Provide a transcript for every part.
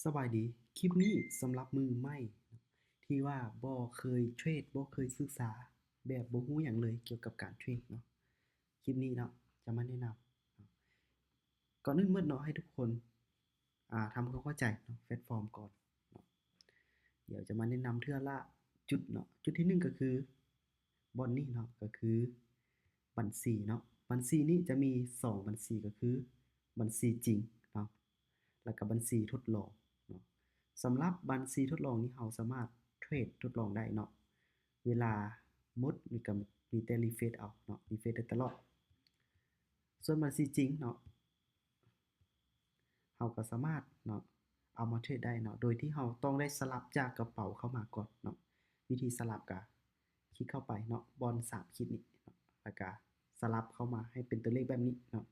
สบายดีคลิปนี้สำหรับมือใหม่ที่ว่าบ่เคยเทรดบ่เคยศึกษาแบบบ่รู้หยังเลยเกี่ยวกับการเทรดเนาะคลิปนี้เนาะจะมาแนะนำก่อนอื่นเบิดเนาะให้ทุกคนทำความเข้าใจเนาะแพลตฟอร์มก่อนเนาะเดี๋ยวจะมาแนะนำเทื่อละจุดเนาะจุดที่หนึ่งก็คือบ่อนนี้เนาะก็คือบัญชีเนาะบัญชีนี้จะมี2บัญชีก็คือบัญชีจริงเนาะแล้วก็บัญชีทดลองเนาะ สำหรับบัญชีทดลองนี้เราสามารถเทรดทดลองได้เนาะเวลาหมดมีก็มีแต่รีเฟรชเอาเนาะรีเฟรชได้ตลอดส่วนบัญชีจริงเนาะเราก็สามารถเนาะเอามาเทรดได้เนาะโดยที่เราต้องได้สลับจากกระเป๋าเข้ามาก่อนเนาะวิธีสลับก็คลิกเข้าไปเนาะบอน3คลิกนี้เนาะแล้วก็สลับเข้ามาให้เป็นตัวเลขแบบนี้เนาะ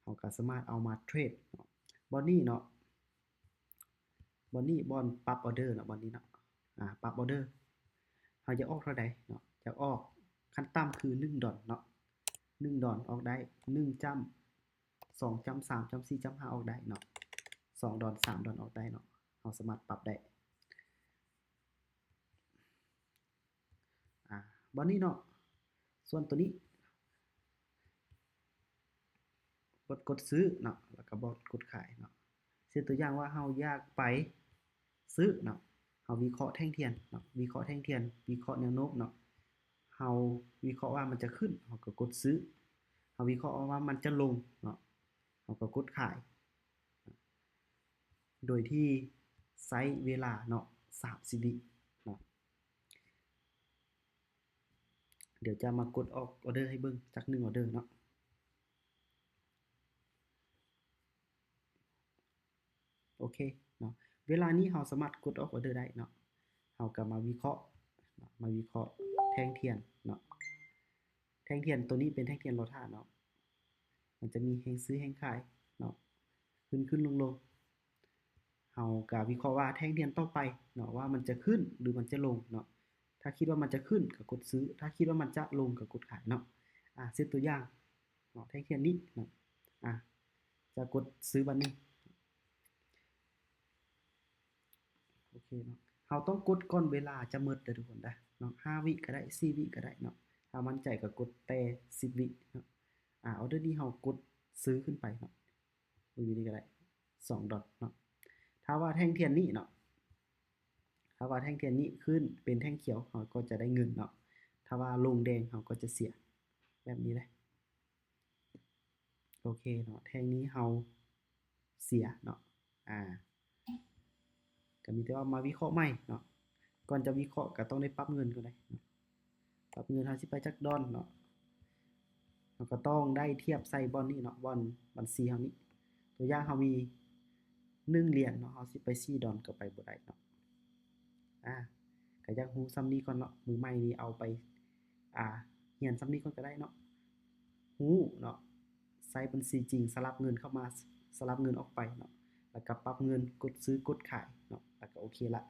เราก็สามารถเอามาเทรดเนาะบอนนี้เนาะบอนนี้บอนปรับออร์เดอร์เนาะบอนนี้เนาะปรับออร์เดอร์เราจะออกเท่าใดเนาะจะออกขั้นต่ำคือ$1เนาะ$1ออกได้1จั้ม2จั้ม3จั้ม4จั้ม5ออกได้เนาะ$2 $3ออกได้เนาะเราสามารถปรับได้บอนนี้เนาะส่วนตัวนี้กดซื้อเนาะแล้วก็กดขายเนาะเช่นตัวอย่างว่าเราอยากไปซื้อเนาะเราวิเคราะห์แท่งเทียนเนาะวิเคราะห์แท่งเทียนวิเคราะห์แนวโน้มเนาะเราวิเคราะห์ว่ามันจะขึ้นเราก็กดซื้อเราวิเคราะห์ว่ามันจะลงเนาะเราก็กดขายโดยที่ใช้เวลาเนาะ30วิเนาะเดี๋ยวจะมากดออกออเดอร์ให้เบิ่งจัก1ออเดอร์เนาะโอเคเนาะเวลานี้เราสามารถกดออกออเดอร์ได้เนาะเราก็มาวิเคราะห์แท่งเทียนเนาะแท่งเทียนตัวนี้เป็นแท่งเทียนโลท่าเนาะมันจะมีแฮ่งซื้อแฮ่งขายเนาะขึ้นลงเราก็วิเคราะห์ว่าแท่งเทียนต่อไปเนาะว่ามันจะขึ้นหรือมันจะลงเนาะถ้าคิดว่ามันจะขึ้นก็กดซื้อถ้าคิดว่ามันจะลงก็กดขายเนาะเช่นตัวอย่างเนาะแท่งเทียนนี้เนาะจะกดซื้อบัดนี้โอเคเนาะเราต้องกดก่อนเวลาจะหมดเด้อทุกคนเด้อเนาะ5วิก็ได้4วิก็ได้เนาะถ้ามั่นใจก็กดแต่10วิเนาะออเดอร์นี้เรากดซื้อขึ้นไปเนาะอยู่นี่ก็ได้2ดอทเนาะถ้าว่าแท่งเทียนนี้เนาะถ้าว่าแท่งเทียนนี้ขึ้นเป็นแท่งเขียวเราก็จะได้เงินเนาะถ้าว่าลงแดงเราก็จะเสียแบบนี้เลยโอเคเนาะแท่งนี้เราเสียเนาะก็มีแต่ว่ามาวิเคราะห์ใหม่เนาะก่อนจะวิเคราะห์ก็ต้องได้ปรับเงินก่อนได้ปรับเงินเราสิไปจักดอนเนาะเราก็ต้องได้เทียบใส่บอนนี้เนาะบอนบัญชีเรานี้ตัวอย่างเรามี1เหรียญเนาะเราสิไป4ดอนก็ไปบ่ได้เนาะก็อยากรู้ส่ำนี้ก่อนเนาะมือใหม่นี่เอาไปเรียนส่ำนี้ก่อนก็ได้เนาะรู้เนาะใส่บัญชีจริงสลับเงินเข้ามาสลับเงินออกไปเนาะแล้วก็ปรับเงินกดซื้อกดขายเนาะแล้วก็โอเคละ